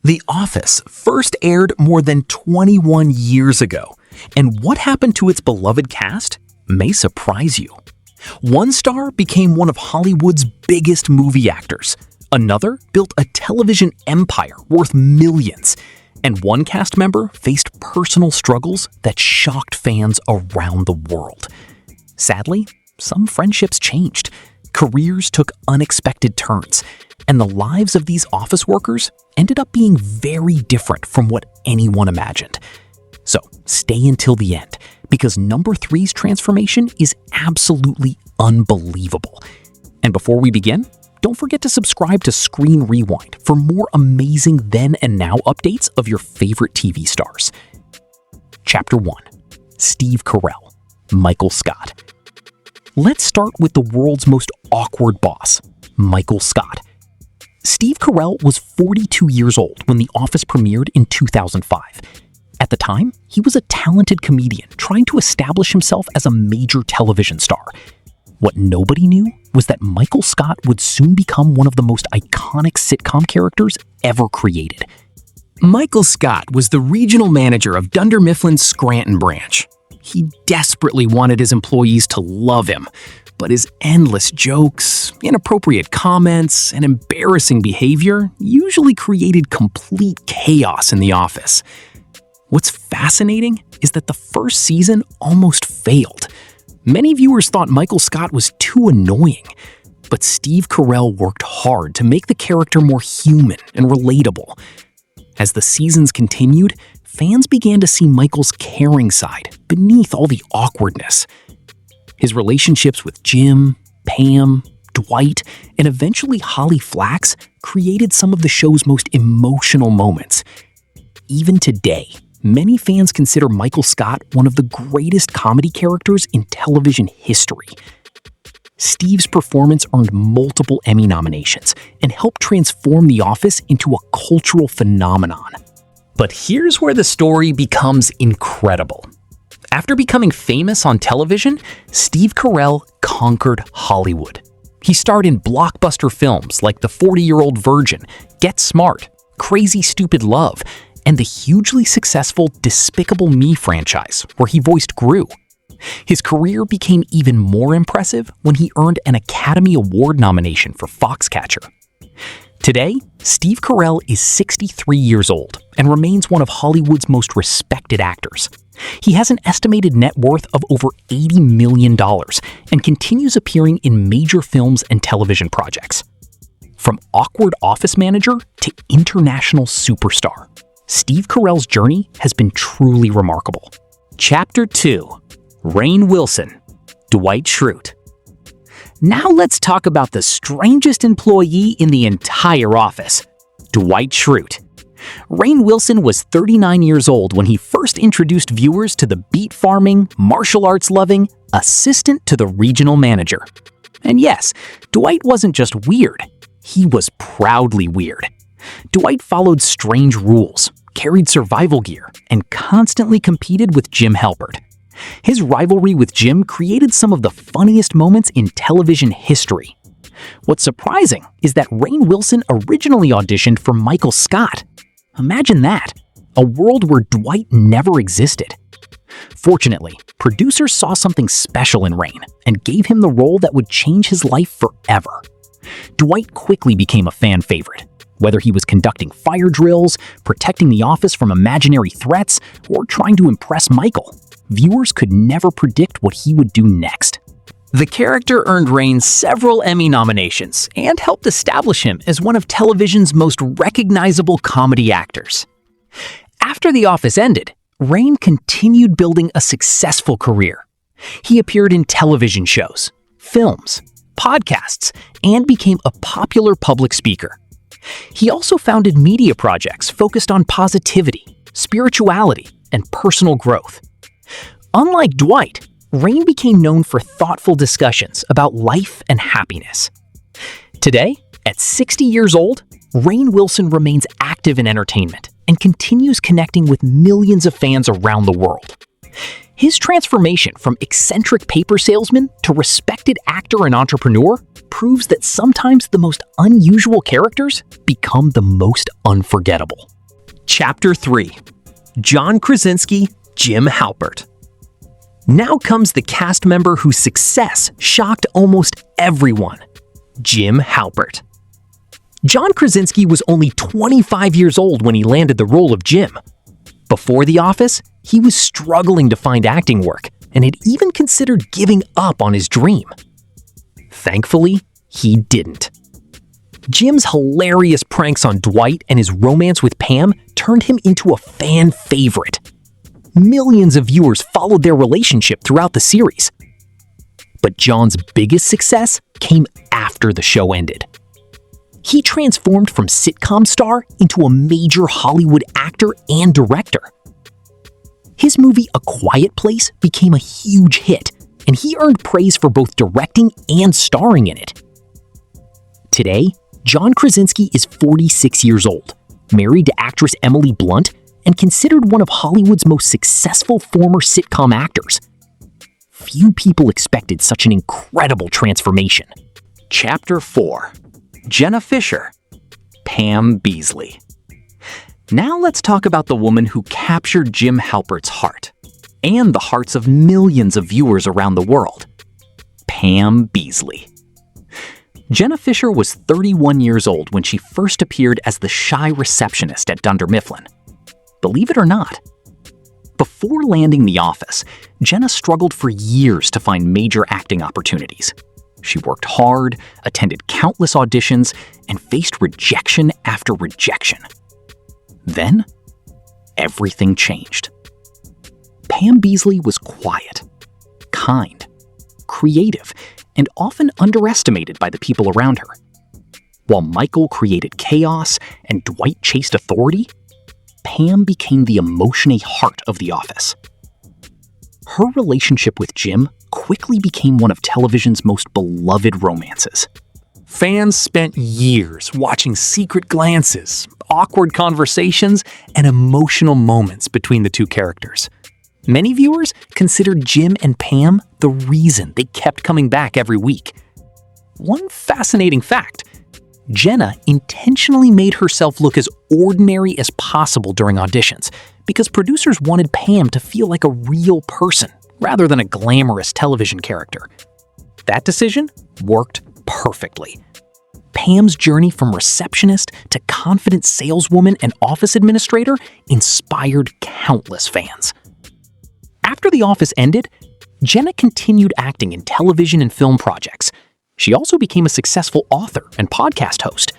The Office first aired more than 21 years ago, and what happened to its beloved cast may surprise you. One star became one of Hollywood's biggest movie actors. Another built a television empire worth millions. And one cast member faced personal struggles that shocked fans around the world. Sadly, some friendships changed. Careers took unexpected turns, and the lives of these office workers ended up being very different from what anyone imagined. So stay until the end, because number 3's transformation is absolutely unbelievable. And before we begin, don't forget to subscribe to Screen Rewind for more amazing then and now updates of your favorite TV stars. Chapter 1. Steve Carell, Michael Scott. Let's start with the world's most awkward boss, Michael Scott. Steve Carell was 42 years old when The Office premiered in 2005. At the time, he was a talented comedian trying to establish himself as a major television star. What nobody knew was that Michael Scott would soon become one of the most iconic sitcom characters ever created. Michael Scott was the regional manager of Dunder Mifflin's Scranton branch. He desperately wanted his employees to love him, but his endless jokes, inappropriate comments, and embarrassing behavior usually created complete chaos in the office. What's fascinating is that the first season almost failed. Many viewers thought Michael Scott was too annoying, but Steve Carell worked hard to make the character more human and relatable. As the seasons continued, fans began to see Michael's caring side beneath all the awkwardness. His relationships with Jim, Pam, Dwight, and eventually Holly Flax created some of the show's most emotional moments. Even today, many fans consider Michael Scott one of the greatest comedy characters in television history. Steve's performance earned multiple Emmy nominations and helped transform The Office into a cultural phenomenon. But here's where the story becomes incredible. After becoming famous on television, Steve Carell conquered Hollywood. He starred in blockbuster films like The 40-Year-Old Virgin, Get Smart, Crazy Stupid Love, and the hugely successful Despicable Me franchise, where he voiced Gru. His career became even more impressive when he earned an Academy Award nomination for Foxcatcher. Today, Steve Carell is 63 years old and remains one of Hollywood's most respected actors. He has an estimated net worth of over $80 million and continues appearing in major films and television projects. From awkward office manager to international superstar, Steve Carell's journey has been truly remarkable. Chapter 2. Rainn Wilson, Dwight Schrute. Now let's talk about the strangest employee in the entire office, Dwight Schrute. Rainn Wilson was 39 years old when he first introduced viewers to the beet-farming, martial arts-loving assistant to the regional manager. And yes, Dwight wasn't just weird, he was proudly weird. Dwight followed strange rules, carried survival gear, and constantly competed with Jim Halpert. His rivalry with Jim created some of the funniest moments in television history. What's surprising is that Rainn Wilson originally auditioned for Michael Scott. Imagine that, a world where Dwight never existed. Fortunately, producers saw something special in Rainn and gave him the role that would change his life forever. Dwight quickly became a fan favorite. Whether he was conducting fire drills, protecting the office from imaginary threats, or trying to impress Michael, viewers could never predict what he would do next. The character earned Rainn several Emmy nominations and helped establish him as one of television's most recognizable comedy actors. After The Office ended, Rainn continued building a successful career. He appeared in television shows, films, podcasts, and became a popular public speaker. He also founded media projects focused on positivity, spirituality, and personal growth. Unlike Dwight, Rainn became known for thoughtful discussions about life and happiness. Today, at 60 years old, Rainn Wilson remains active in entertainment and continues connecting with millions of fans around the world. His transformation from eccentric paper salesman to respected actor and entrepreneur proves that sometimes the most unusual characters become the most unforgettable. Chapter 3. John Krasinski, Jim Halpert. Now comes the cast member whose success shocked almost everyone, Jim Halpert. John Krasinski was only 25 years old when he landed the role of Jim. Before The Office, he was struggling to find acting work and had even considered giving up on his dream. Thankfully, he didn't. Jim's hilarious pranks on Dwight and his romance with Pam turned him into a fan favorite. Millions of viewers followed their relationship throughout the series. But John's biggest success came after the show ended. He transformed from sitcom star into a major Hollywood actor and director. His movie A Quiet Place became a huge hit, and he earned praise for both directing and starring in it. Today, John Krasinski is 46 years old, married to actress Emily Blunt, and considered one of Hollywood's most successful former sitcom actors. Few people expected such an incredible transformation. Chapter 4. Jenna Fischer, Pam Beesly. Now let's talk about the woman who captured Jim Halpert's heart, and the hearts of millions of viewers around the world, Pam Beesly. Jenna Fischer was 31 years old when she first appeared as the shy receptionist at Dunder Mifflin. Believe it or not, before landing The Office, Jenna struggled for years to find major acting opportunities. She worked hard, attended countless auditions, and faced rejection after rejection. Then, everything changed. Pam Beesly was quiet, kind, creative, and often underestimated by the people around her. While Michael created chaos and Dwight chased authority, Pam became the emotional heart of The Office. Her relationship with Jim quickly became one of television's most beloved romances. Fans spent years watching secret glances, awkward conversations, and emotional moments between the two characters. Many viewers considered Jim and Pam the reason they kept coming back every week. One fascinating fact: Jenna intentionally made herself look as ordinary as possible during auditions because producers wanted Pam to feel like a real person rather than a glamorous television character. That decision worked perfectly. Pam's journey from receptionist to confident saleswoman and office administrator inspired countless fans. After The Office ended, Jenna continued acting in television and film projects. She also became a successful author and podcast host.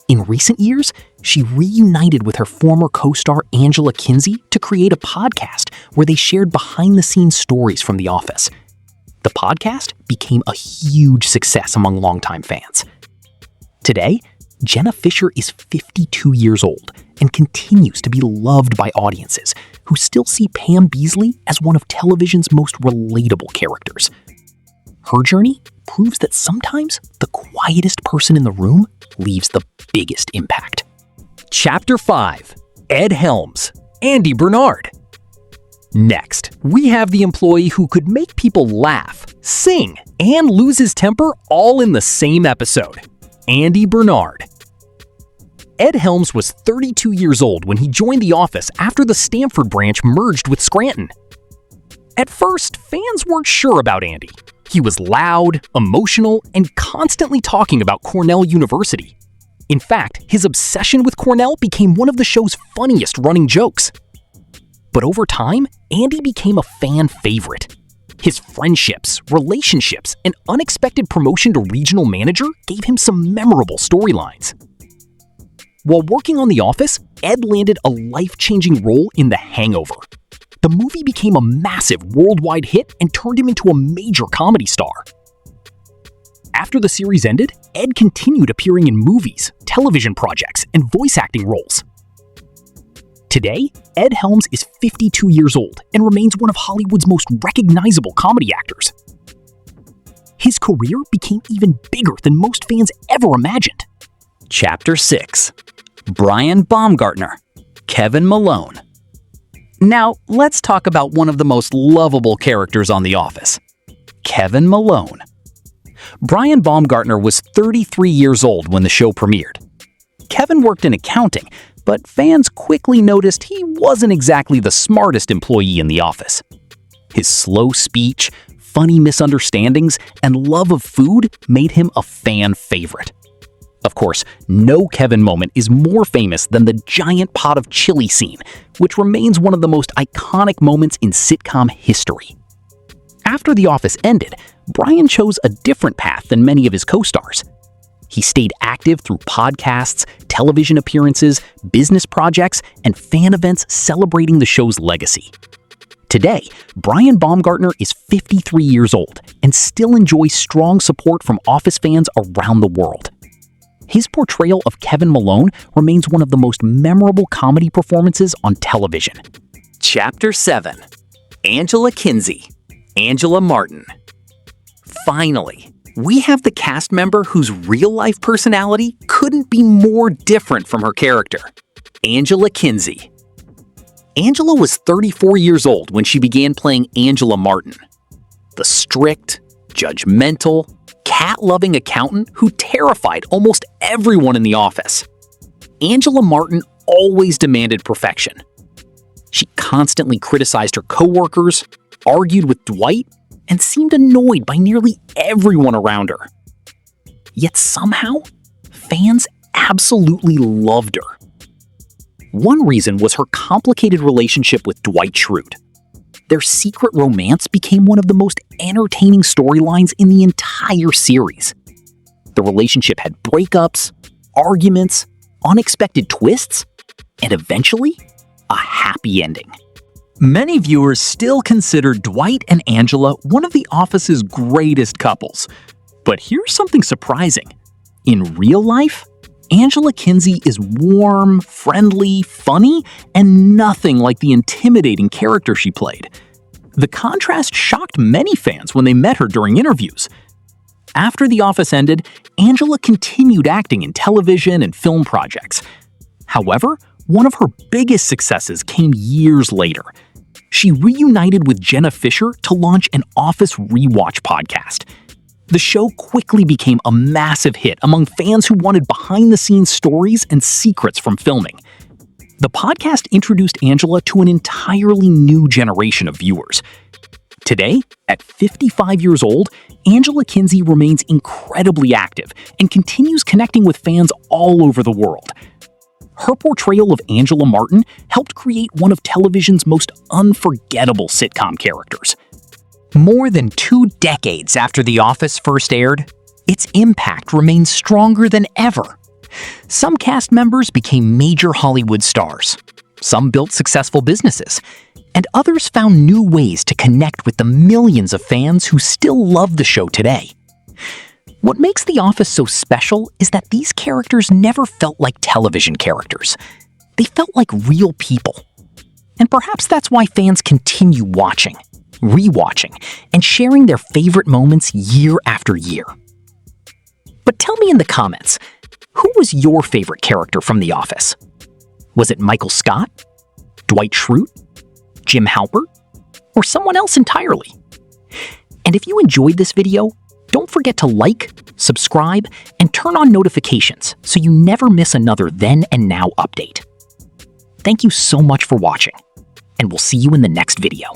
In recent years, she reunited with her former co-star Angela Kinsey to create a podcast where they shared behind-the-scenes stories from The Office. The podcast became a huge success among longtime fans. Today, Jenna Fischer is 52 years old and continues to be loved by audiences who still see Pam Beesly as one of television's most relatable characters. Her journey proves that sometimes the quietest person in the room leaves the biggest impact. Chapter 5. Ed Helms, Andy Bernard. Next, we have the employee who could make people laugh, sing, and lose his temper all in the same episode, Andy Bernard. Ed Helms was 32 years old when he joined The Office after the Stamford branch merged with Scranton. At first, fans weren't sure about Andy. He was loud, emotional, and constantly talking about Cornell University. In fact, his obsession with Cornell became one of the show's funniest running jokes. But over time, Andy became a fan favorite. His friendships, relationships, and unexpected promotion to regional manager gave him some memorable storylines. While working on The Office, Ed landed a life-changing role in The Hangover. The movie became a massive worldwide hit and turned him into a major comedy star. After the series ended, Ed continued appearing in movies, television projects, and voice acting roles. Today, Ed Helms is 52 years old and remains one of Hollywood's most recognizable comedy actors. His career became even bigger than most fans ever imagined. Chapter 6. Brian Baumgartner, Kevin Malone. Now, let's talk about one of the most lovable characters on The Office, Kevin Malone. Brian Baumgartner was 33 years old when the show premiered. Kevin worked in accounting, but fans quickly noticed he wasn't exactly the smartest employee in the office. His slow speech, funny misunderstandings, and love of food made him a fan favorite. Of course, no Kevin moment is more famous than the giant pot of chili scene, which remains one of the most iconic moments in sitcom history. After The Office ended, Brian chose a different path than many of his co-stars. He stayed active through podcasts, television appearances, business projects, and fan events celebrating the show's legacy. Today, Brian Baumgartner is 53 years old and still enjoys strong support from Office fans around the world. His portrayal of Kevin Malone remains one of the most memorable comedy performances on television. Chapter 7. Angela Kinsey, Angela Martin. Finally, we have the cast member whose real-life personality couldn't be more different from her character, Angela Kinsey. Angela was 34 years old when she began playing Angela Martin, the strict, judgmental, cat-loving accountant who terrified almost everyone in the office. Angela Martin always demanded perfection. She constantly criticized her coworkers, argued with Dwight, and seemed annoyed by nearly everyone around her. Yet somehow, fans absolutely loved her. One reason was her complicated relationship with Dwight Schrute. Their secret romance became one of the most entertaining storylines in the entire series. The relationship had breakups, arguments, unexpected twists, and eventually, a happy ending. Many viewers still consider Dwight and Angela one of The Office's greatest couples. But here's something surprising. In real life, Angela Kinsey is warm, friendly, funny, and nothing like the intimidating character she played. The contrast shocked many fans when they met her during interviews. After The Office ended, Angela continued acting in television and film projects. However, one of her biggest successes came years later. She reunited with Jenna Fischer to launch an Office Rewatch podcast. The show quickly became a massive hit among fans who wanted behind-the-scenes stories and secrets from filming. The podcast introduced Angela to an entirely new generation of viewers. Today, at 55 years old, Angela Kinsey remains incredibly active and continues connecting with fans all over the world. Her portrayal of Angela Martin helped create one of television's most unforgettable sitcom characters. More than 2 decades after The Office first aired, its impact remains stronger than ever. Some cast members became major Hollywood stars. Some built successful businesses. And others found new ways to connect with the millions of fans who still love the show today. What makes The Office so special is that these characters never felt like television characters. They felt like real people. And perhaps that's why fans continue watching, rewatching, and sharing their favorite moments year after year. But tell me in the comments, who was your favorite character from The Office? Was it Michael Scott? Dwight Schrute? Jim Halpert? Or someone else entirely? And if you enjoyed this video, don't forget to like, subscribe, and turn on notifications so you never miss another Then and Now update. Thank you so much for watching, and we'll see you in the next video.